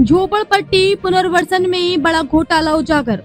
झोपड़पट्टी पुनर्वसन में बड़ा घोटाला उजागर।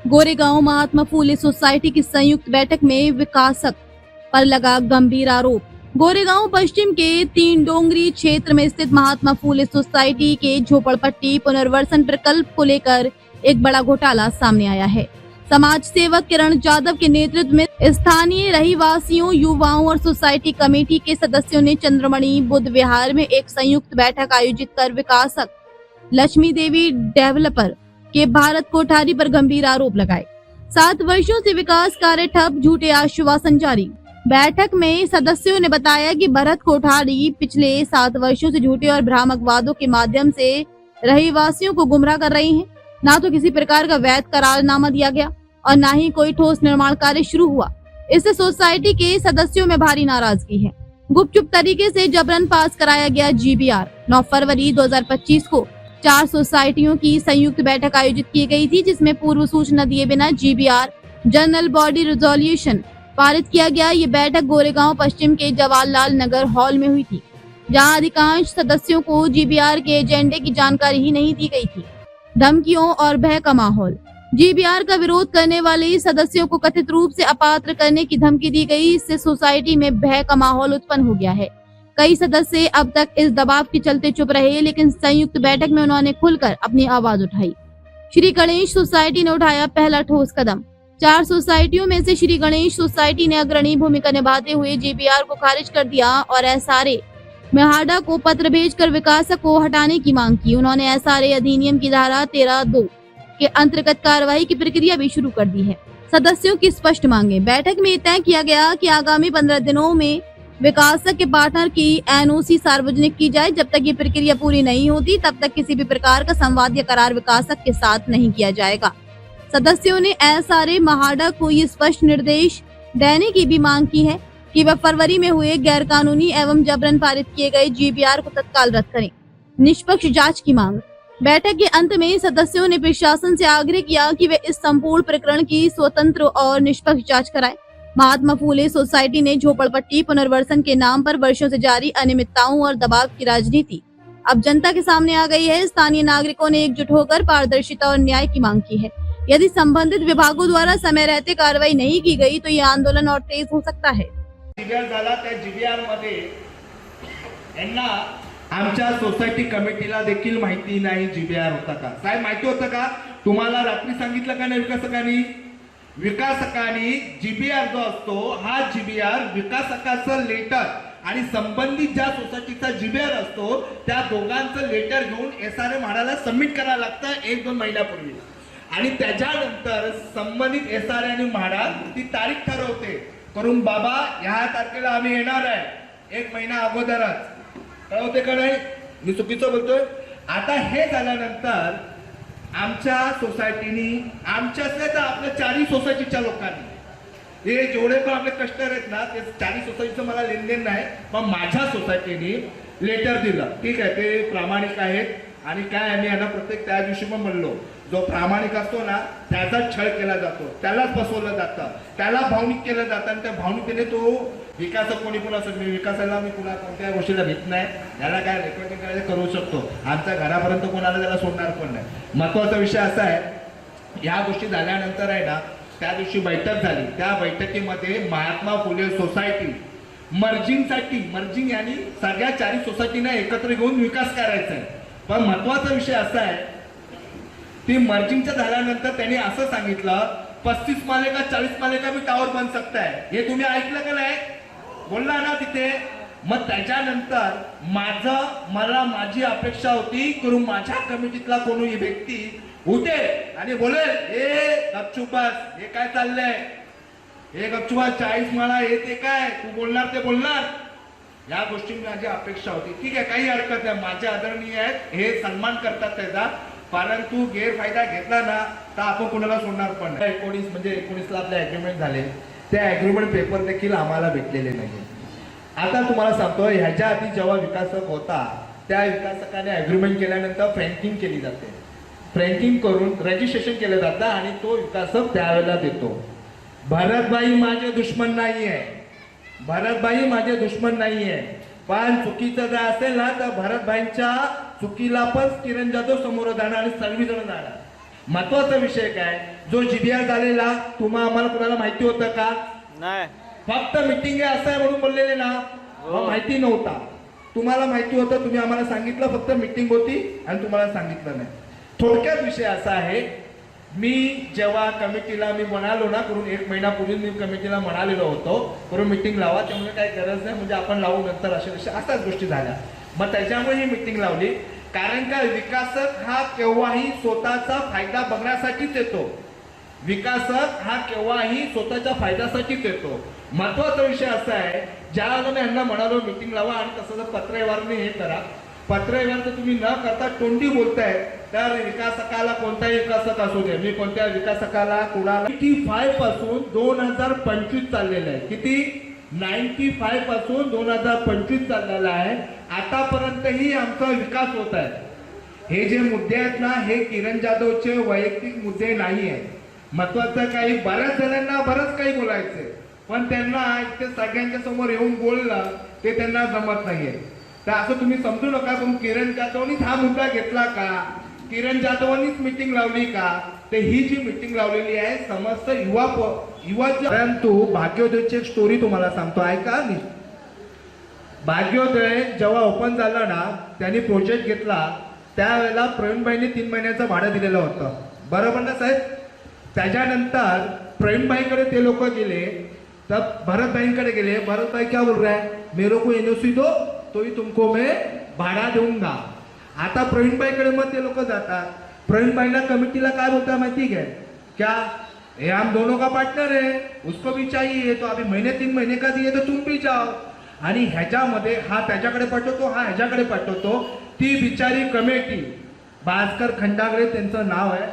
गोरेगांव महात्मा फूले सोसाइटी की संयुक्त बैठक में विकासक पर लगा गंभीर आरोप। गोरेगांव पश्चिम के तीन डोंगरी क्षेत्र में स्थित महात्मा फूले सोसाइटी के झोपड़पट्टी पुनर्वसन प्रकल्प को लेकर एक बड़ा घोटाला सामने आया है। समाज सेवक किरण यादव के नेतृत्व में स्थानीय रहीवासियों, युवाओं और सोसाइटी कमेटी के सदस्यों ने चंद्रमणि बुद्ध विहार में एक संयुक्त बैठक आयोजित कर विकासक लक्ष्मी देवी डेवलपर के भारत कोठारी पर गंभीर आरोप लगाए। 7 वर्षों से विकास कार्य ठप, झूठे आश्वासन जारी। बैठक में सदस्यों ने बताया कि भरत कोठारी पिछले 7 वर्षों से झूठे और भ्रामक वादों के माध्यम से रहीवासियों को गुमराह कर रही हैं। ना तो किसी प्रकार का वैध करारनामा दिया गया और ना ही कोई ठोस निर्माण कार्य शुरू हुआ। इससे सोसाइटी के सदस्यों में भारी नाराजगी है। गुपचुप तरीके से जबरन पास कराया गया GBR। 9 फरवरी 2025 को 4 सोसाइटियों की संयुक्त बैठक आयोजित की गई थी, जिसमें पूर्व सूचना दिए बिना GBR जनरल बॉडी रिजोल्यूशन पारित किया गया। ये बैठक गोरेगांव पश्चिम के जवाहरलाल नगर हॉल में हुई थी, जहां अधिकांश सदस्यों को GBR के एजेंडे की जानकारी ही नहीं दी गई थी। धमकियों और भय का माहौल। GBR का विरोध करने वाले सदस्यों को कथित रूप से अपात्र करने की धमकी दी गई। इससे सोसाइटी में भय का माहौल उत्पन्न हो गया है। कई सदस्य अब तक इस दबाव के चलते चुप रहे, लेकिन संयुक्त बैठक में उन्होंने खुलकर अपनी आवाज उठाई। श्री गणेश सोसाइटी ने उठाया पहला ठोस कदम। 4 सोसाइटियों में से श्री गणेश सोसाइटी ने अग्रणी भूमिका निभाते हुए GBR को खारिज कर दिया और SRA मेहाड़ा को पत्र भेजकर विकासक को हटाने की मांग की। उन्होंने SRA अधिनियम की धारा 13(2) के अंतर्गत कार्रवाई की प्रक्रिया भी शुरू कर दी है। सदस्यों की स्पष्ट मांगे। बैठक में तय किया गया कि आगामी 15 दिनों में विकासक के पार्टनर की NOC सार्वजनिक की जाए। जब तक ये प्रक्रिया पूरी नहीं होती, तब तक किसी भी प्रकार का संवाद या करार विकासक के साथ नहीं किया जाएगा। सदस्यों ने SRA महाड़ा को ये स्पष्ट निर्देश देने की भी मांग की है कि वह फरवरी में हुए गैरकानूनी एवं जबरन पारित किए गए GBR को तत्काल रद्द करें। निष्पक्ष जांच की मांग। बैठक के अंत में सदस्यों ने प्रशासन से आग्रह किया कि वे इस संपूर्ण प्रकरण की स्वतंत्र और निष्पक्ष जांच कराएं। महात्मा फूले सोसाइटी ने झोपड़पट्टी पुनर्वसन के नाम पर वर्षों से जारी अनियमितताओं और दबाव की राजनीति अब जनता के सामने आ गई है। स्थानीय नागरिकों ने एकजुट होकर पारदर्शिता और न्याय की मांग की है। यदि संबंधित विभागों द्वारा समय रहते कार्रवाई नहीं की गई तो ये आंदोलन और तेज हो सकता है। GBR मध्ये यांना आमच्या सोसायटी कमिटीला देखील माहिती नाही GBR होता का। साहेब माहिती होतं का तुम्हाला? रात्री सांगितलं का नाही विकासकांनी GBR जो असतो हा GBR विकासकाचं लेटर आणि संबंधित ज्या सोसायटीचा GBR असतो त्या दोघांचं लेटर घेऊन SRA म्हाडाला सबमिट करायला लागतं 1-2 महिन्यापूर्वी आणि त्याच्यानंतर संबंधित SRA आणि म्हाडा ती तारीख ठरवते करून बाबा ह्या तारखेला आम्ही येणार आहे 1 महिना अगोदरच ठरवते का नाही? मी चुकीचं बोलतोय? आता हे झाल्यानंतर आमच्या सोसायटीनी आमच्यातल्या तर आपल्या 4 सोसायटीच्या लोकांनी हे जेवढे पण आपले कस्टमर आहेत ना ते 4 सोसायटीचं मला लेनदेन नाही, पण माझ्या सोसायटीनी लेटर दिलं। ठीक आहे, ते प्रामाणिक आहेत आणि काय आम्ही यांना प्रत्येक त्या दिवशी पण म्हणलो जो प्रामाणिक असतो ना त्याचा छळ केला जातो, त्यालाच फसवलं जातं, त्याला भावनिक केलं जातं आणि त्या भावनिकतेने तो विकासक कोणी पण असं विकासाला मी कुणा कोणत्या गोष्टीला भेट नाही, याला काय रेकॉर्डिंग करायचं करू शकतो, आमच्या घरापर्यंत कोणाला त्याला सोडणार पण नाही। महत्त्वाचा विषय असा आहे, या गोष्टी झाल्यानंतर आहे ना त्या दिवशी बैठक झाली। त्या बैठकीमध्ये महात्मा फुले सोसायटी मर्जिंग यांनी सगळ्या 4 सोसायटींना एकत्र घेऊन विकास करायचा आहे। पण महत्त्वाचा विषय असा आहे ती मर्जिंगच्या झाल्यानंतर त्यांनी असं सांगितलं 35 माले का 40 माले का भी टावर बन सकता है। हे तुम्ही ऐकलं का नाही? बोलला ना तिथे। मग त्याच्यानंतर माझी अपेक्षा होती की माझ्या कमिटीतला कोणी व्यक्ती उठे आणि बोले हे गपचूप बस, हे काय चाललंय, हे गपचूप 40 माळा हे ते काय तू बोलणार ते बोलणार, या गोष्टी माझी अपेक्षा होती। ठीक आहे, काही हरकत नाही, माझे आदरणीय आहेत, हे सन्मान करतात त्याचा, परंतु गैरफायदा घेतला ना तर आपण कोणाला सोडणार पण नाही। 19 ला आपले अग्रीमेंट झाले, त्या अग्रीमेंट पेपर देखील आम्हाला भेटलेले नाही। आता तुम्हाला सांगतो ह्याच्या आधी जेव्हा विकासक होता त्या विकासकाने अग्रीमेंट केल्यानंतर फ्रँकिंग केली जाते, फ्रँकिंग करून रजिस्ट्रेशन केलं जातं आणि तो विकासक त्यावेळेला देतो। भरतभाई माझे दुश्मन नाहीये, भरतभाई माझे दुश्मन नाहीये, पण चुकीचं जर असेल ना तर भरतभाईंच्या चुकीला पण किरण जाधव समोर जाणार आणि सर्वजण जाणार. महत्वाचा विषय काय, जो जीबीआर झालेला तुम्हा आम्हाला कुणाला माहिती होतं का? नाही. फक्त मीटिंग आहे असं आहे म्हणून बोललेले ना, हो. माहिती नव्हता. तुम्हाला माहिती होतं, तुम्ही आम्हाला सांगितलं, फक्त मीटिंग होती आणि तुम्हाला सांगितलं नाही. थोडक्यात विषय असा आहे, मी जेव्हा कमिटीला मी म्हणालो ना, करून 1 महिन्यापूर्वी मी कमिटीला म्हणालेलो होतो करून मीटिंग लावा, त्यामुळे काही गरज नाही, म्हणजे आपण लावू नंतर अशाच गोष्टी झाल्या. मग त्याच्यामुळे ही मीटिंग लावली. कारण का विकासक हा केव्हाही स्वतःचा फायदा बघण्यासाठीच येतो. विकासक हा केव्हाही स्वतःच्या फायद्यासाठीच येतो. महत्वाचा विषय असा आहे, ज्या वेळेला मी यांना म्हणालो मीटिंग लावा आणि तसं जर पत्रव्यवहारने हे करा, पत्रव्यवहार जर तुम्ही न करता तोंडी बोलताय, तर विकासकाला कोणताही विकासक असू दे, मी कोणत्या विकासकाला कुणाला 95 पासून 2025 चाललेलं आहे. किती? 95 पासून 2025 चाललेला आहे. आतापर्यंतही आमचा विकास होत आहे. हे जे मुद्दे आहेत ना, हे किरण जाधवचे वैयक्तिक मुद्दे नाही आहेत. महत्वाचं काही, बऱ्याच जणांना बरंच काही बोलायचंय, पण त्यांना इथे सगळ्यांच्या समोर येऊन बोललं ते त्यांना जमत नाहीये. तर असं तुम्ही समजू नका, पण किरण जाधवनीच हा मुद्दा घेतला का, किरण जाधवांनीच मीटिंग लावली का? ते ही जी मीटिंग लावलेली आहे समस्त युवाच्या. परंतु भाग्योदयची एक स्टोरी तुम्हाला सांगतो, ऐका. भाग्योदय जेव्हा ओपन झालं ना, त्यांनी प्रोजेक्ट घेतला, त्यावेळेला प्रवीणबाईंनी 3 महिन्याचं भाडं दिलेलं होतं, बरोबर ना साहेब? त्याच्यानंतर प्रवीणबाईंकडे ते लोक गेले, तर भरतबाईंकडे गेले. भरतबाई क्या बोल रहा है, मेरे को एनओसी दो तो ही तुमको मैं भाडा देऊंगा. आता प्रवीणबाईकडे मग ते लोक जातात. प्रवीणबाईला कमिटीला काय बोलता माहिती है क्या, ये हम दोनों का पार्टनर है, उसको भी चाहिए, तो अभी 3 महीने का दिए तो तुम भी जाओ. आणि ह्याच्यामध्ये हा त्याच्याकडे पाठवतो, हा ह्याच्याकडे पाठवतो. ती बिचारी कमिटी, भास्कर खंडागळे त्यांचं नाव आहे,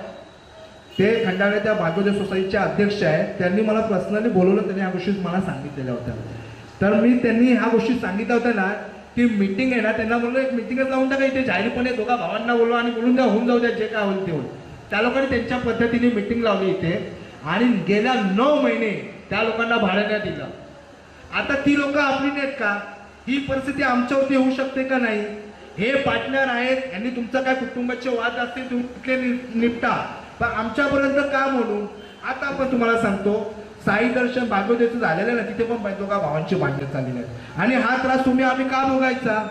ते खंडागळे त्या भाग्योदय सोसायटीचे अध्यक्ष आहेत. त्यांनी मला पर्सनली बोलवलं, त्यांनी ह्या गोष्टी मला सांगितलेल्या होत्या. तर मी त्यांनी ह्या गोष्टी सांगितल्या होत्या ना, ती मीटिंग आहे ना, त्यांना बोललो एक मीटिंगच लावून टाका इथे, जाहीरपणे दोघा भावांना बोलवा आणि बोलून द्या, होऊन जाऊ द्या, जे काय होईल ते होईल. त्या लोकांनी त्यांच्या पद्धतीने मीटिंग लावली इथे आणि गेल्या 9 महिने त्या लोकांना भाडं नाही दिलं. आता ती लोक आपली नाहीत का? ही परिस्थिती आमच्यावरती होऊ शकते का नाही? हे पार्टनर आहेत, यांनी तुमचं काय कुटुंबाचे वाद असतील तुम्ही कुठले निपटा, पण आमच्यापर्यंत का म्हणून? आता आपण तुम्हाला सांगतो, साई दर्शन भाग्योदयचं झालेलं ना, तिथे पण दोघा भावांची भांडणं चाललेली आहेत आणि हा त्रास तुम्ही आम्ही का भोगायचा?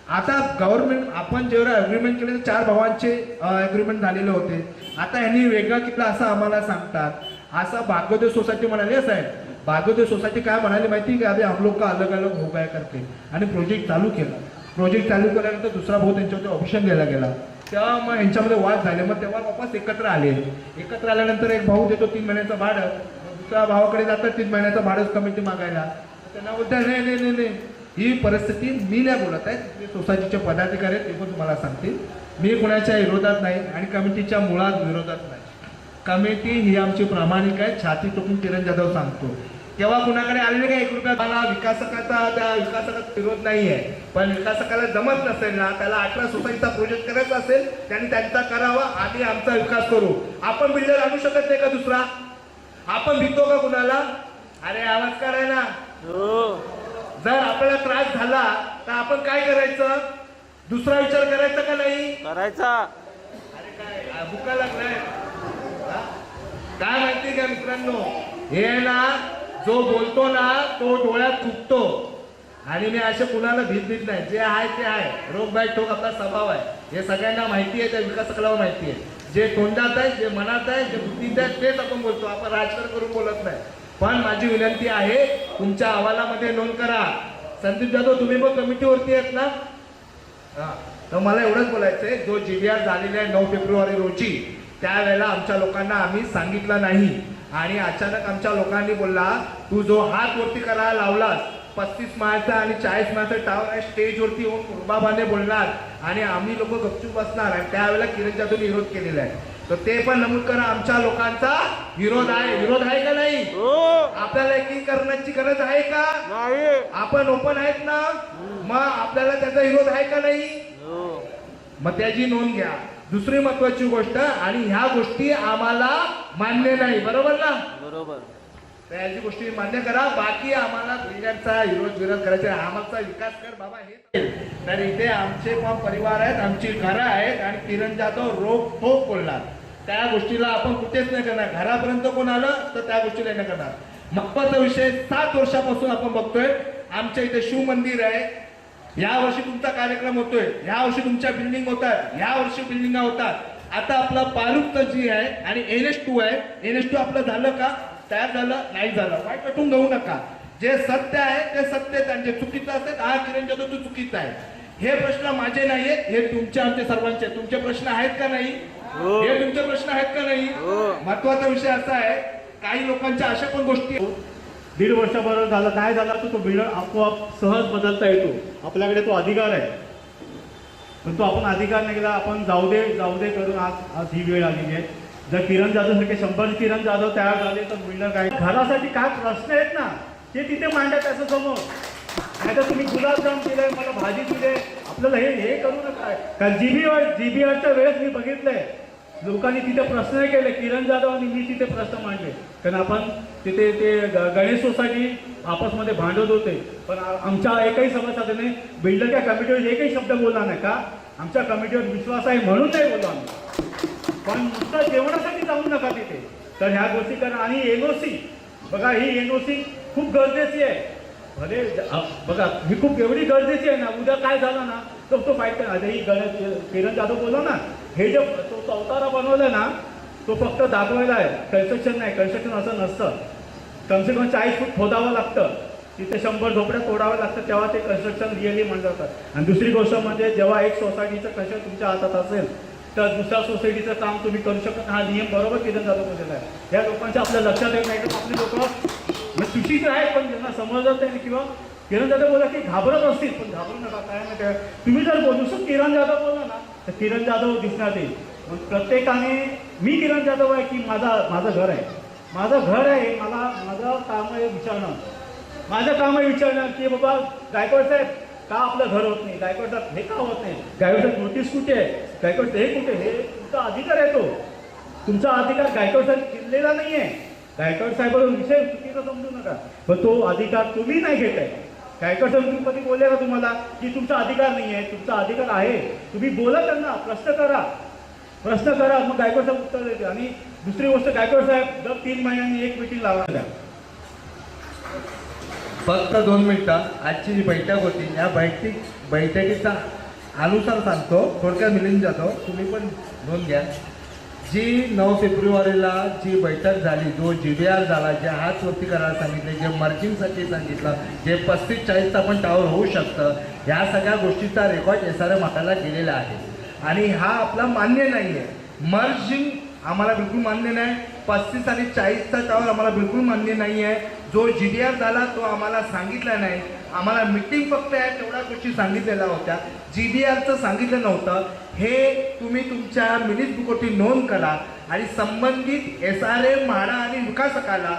आता गव्हर्नमेंट, आपण जेव्हा अग्रीमेंट केले 4 भावांचे अग्रीमेंट झालेले होते. आता यांनी वेगळं केलं असं आम्हाला सांगतात. असं भाग्योदय सोसायटी म्हणाली. असं आहे, भाग्योदय सोसायटी काय म्हणाली माहिती का, अभी हम लोग का अलग अलग हो गया करते, आणि प्रोजेक्ट चालू केला. प्रोजेक्ट चालू केल्यानंतर दुसरा भाऊ त्यांच्यावरती ऑप्शन घ्यायला गेला, तेव्हा मग यांच्यामध्ये वाद झाले. मग तेव्हा वापस एकत्र आले. एकत्र आल्यानंतर एक भाऊ देतो 3 महिन्याचं भाडं, दुसऱ्या भावाकडे जातात 3 महिन्याचं भाडं कमिटी मागायला. त्यांना बोलतात नाही नाही नाही नाही, ही परिस्थिती मी नाही बोलत आहे, तिथे सोसायटीचे पदाधिकारी आहेत ते पण तुम्हाला सांगतील. मी कुणाच्या विरोधात नाही आणि कमिटीच्या मुळात विरोधात नाही. कमिटी ही आमची प्रामाणिक आहे, छाती टोकून किरण जाधव सांगतो. तेव्हा कुणाकडे आलेले का 1 रुपया मला विकासकाचा, त्या विकासाचा विरोध नाही आहे, पण विकासकाला जमत नसेल ना, त्याला 18 सोसायटीचा प्रोजेक्ट करायचा असेल त्यांनी त्यांचा करावा, आम्ही आमचा विकास करू. आपण बिल्डर आणू शकत नाही का दुसरा? आपण भितो का कुणाला? अरे आवाज कराय ना. जर आपल्याला त्रास झाला तर आपण काय करायचं? दुसरा विचार करायचा का नाही करायचा? अरे काय भुका लागलाय काय माहिती का मित्रांनो, हे ना जो बोलतो ना तो डोळ्यात थुकतो. आणि मी असे कुणाला भीत नाही, जे आहे ते आहे, रोग बाय ठोक आपला स्वभाव आहे, हे सगळ्यांना माहिती आहे, त्या विकासकाला माहिती आहे. जे तोंडात आहे, जे मनात आहे, जे बुद्धीत आहे तेच आपण बोलतो, आपण राजकारण करून बोलत नाही. पण माझी विनंती आहे, तुमच्या अहवालामध्ये नोंद करा. संदीप जाधव तुम्ही पण कमिटीवरती आहेत ना, तर मला एवढंच बोलायचंय, जो जीबीआर झालेला आहे 9 फेब्रुवारी रोजी, त्यावेळेला आमच्या लोकांना आम्ही सांगितलं नाही आणि अचानक आमच्या लोकांनी बोलला, तू जो हात वरती करायला लावलास 35 माळचा आणि 40 माळचा टावर आहे, स्टेजवरती येऊन कुर्बाबाने बोलणार आणि आम्ही लोक गपचूप बसणार. आणि त्यावेळेला किरण जाधवने विरोध केलेला आहे, तर ते पण नमूद करा, आमच्या लोकांचा विरोध आहे. विरोध आहे का नाही? आपल्याला एकीकरणाची गरज आहे का नाही? आपण ओपन आहेत ना, मग आपल्याला त्याचा विरोध आहे का नाही? मग त्याची नोंद घ्या. दुसरी महत्वाची गोष्ट, आणि ह्या गोष्टी आम्हाला मान्य नाही, बरोबर ना? बरोबर. तर याची गोष्टी मान्य करा. बाकी आम्हाला बिल्डरचा विरोध करायचा, आम्हाला विकास कर बाबा हे. तर इथे आमचे पण परिवार आहेत, आमची घरं आहेत आणि किरण जाधव रोख ठोक बोलणार. त्या गोष्टीला आपण कुठेच नाही करणार. घरापर्यंत कोण आलं तर त्या गोष्टीला नाही करणार. महत्वाचा विषय 7 वर्षापासून आपण बघतोय आमच्या इथे शिव मंदिर आहे. या वर्षी तुमचा कार्यक्रम होतोय, या वर्षी तुमच्या बिल्डिंग होतात, या वर्षी बिल्डिंग होतात. आता आपला पारुक्त जी आहे आणि NH2 आहे. NH2 आपलं झालं का? तयार झालं नाही झालं वाईट वाटून घेऊ नका. जे सत्य आहे ते सत्यच आणि जे चुकीचं असेल हा किरण जाधव तो चुकीचा आहे. हे प्रश्न माझे नाहीये, हे तुमचे आमचे सर्वांचे. तुमचे प्रश्न आहेत का नाही? हे तुमचे प्रश्न आहेत का नाही? महत्वाचा विषय असा आहे, काही लोकांच्या अशा पण गोष्टी. 1.5 वर्षाबरोबर झालं काय झालं तो बिल्डर आपोआप सहज बदलता येतो. आपल्याकडे तो अधिकार आहे, पण तो आपण अधिकार नाही केला. आपण जाऊ दे करून आज ही वेळ आलेली आहे. जर किरण जाधव सारखे 100 किरण जाधव तयार झाले तर बिल्डर काय घरासाठी काय प्रश्न आहेत ना ते तिथे मांडा त्याच्या समोर. नाही तर तुम्ही गुलाबजाम दिले, मला भाजी दिले, आपल्याला हे करू नका. कारण जीबीआरच्या वेळेस मी बघितलंय लोकांनी तिथे प्रश्न केले. किरण जाधव आणि मी तिथे प्रश्न मांडले. कारण आपण तिथे ते गणेश सोसायटी आपसमध्ये भांडत होते, पण आमच्या एकही समस्या नाही. बिल्डरच्या कमिटीवर एकही शब्द बोलला नाही का? आमच्या कमिटीवर विश्वास आहे म्हणून नाही बोललो आम्ही. पण नुसतं जेवणासाठी जाऊ नका तिथे. तर ह्या गोष्टी करा. आणि NOC बघा, ही NOC खूप गरजेची आहे. भले बघा ही खूप एवढी गरजेची आहे ना. उद्या काय झालं ना तर तो फाईट करणार. ही किरण जाधव बोललो ना, हे जे तो चौतारा बनवलं ना तो फक्त दाखवायला आहे, कन्स्ट्रक्शन नाही. कन्स्ट्रक्शन असं नसतं. कमसे कम 40 फूट खोदावं लागतं, तिथे 100 झोपड्या तोडाव्या लागतं, तेव्हा ते कन्स्ट्रक्शन रिअली म्हणलं जातात. आणि दुसरी गोष्ट म्हणजे जेव्हा एक सोसायटीचं कन्स्ट्रक्शन तुमच्या हातात असेल तर दुसऱ्या सोसायटीचं काम तुम्ही करू शकत. हा नियम बरोबर किरण जाधव बोललेला आहे. या लोकांच्या आपल्या लक्षात येत नाही तर आपली लोक चुकीचे आहेत पण त्यांना समजत नाही. किंवा किरण जाधव बोला की घाबरत असतील, पण घाबरू नका. काय माहिती आहे, तुम्ही जर नुसतं किरण जाधव बोलला ना तर किरण जाधव दिसणार येईल. मग प्रत्येकाने मी किरण जाधव आहे की माझं घर आहे, माझं घर आहे. माझं काम आहे विचारणं, माझं काम आहे विचारणं की बाबा गायकवाड साहेब का आपलं घर होत नाही, गायकवाड साहेब हे का होत नाही, गायकवाड साहेब नोटीस कुठे आहे, गायकवाड हे कुठे. हे तुमचा अधिकार आहे, तो तुमचा अधिकार गायकवाड साहेब दिलेला नाही आहे. गायकवाड साहेबांचा विषय चुकीचा समजू नका, पण तो अधिकार तुम्ही नाही घेत आहे. गायकवाड साहेब तुम्ही कधी बोलले का तुम्हाला की तुमचा अधिकार नाही आहे? तुमचा अधिकार आहे. तुम्ही बोला त्यांना, प्रश्न करा, मग गायकवाड साहेब उत्तर देते. आणि दुसरी गोष्ट, गायकवाड साहेब दर 3 महिन्यांनी एक मीटिंग लावा. फक्त 2 मिनिटं. आजची जी बैठक होती या बैठकीचा अनुसार सांगतो थोडक्यात. मिलिंद जाधव तुम्ही पण नोंद घ्या. जी 9 फेब्रुवारीला जी बैठक झाली, जो GBR झाला, जे हात वरती करायला सांगितले, जे मर्जिंगसाठी सांगितलं, जे 35-40चा पण टावर होऊ शकतं, ह्या सगळ्या गोष्टीचा रेकॉर्ड SRM हाताला गेलेला आहे. आणि हा आपला मान्य नाही आहे. मर्जिंग आम्हाला बिलकुल मान्य नाही. 35 आणि 40चा टावर आम्हाला बिलकुल मान्य नाही आहे. जो GBR झाला तो आम्हाला सांगितला नाही. आम्हाला मीटिंग फक्त आहे तेवढ्या गोष्टी सांगितलेल्या होत्या, GBRचं सांगितलं नव्हतं. हे तुम्ही तुमच्या मिनिट बुकवरती नोंद करा आणि संबंधित SRM म्हाडा आणि विकासकाला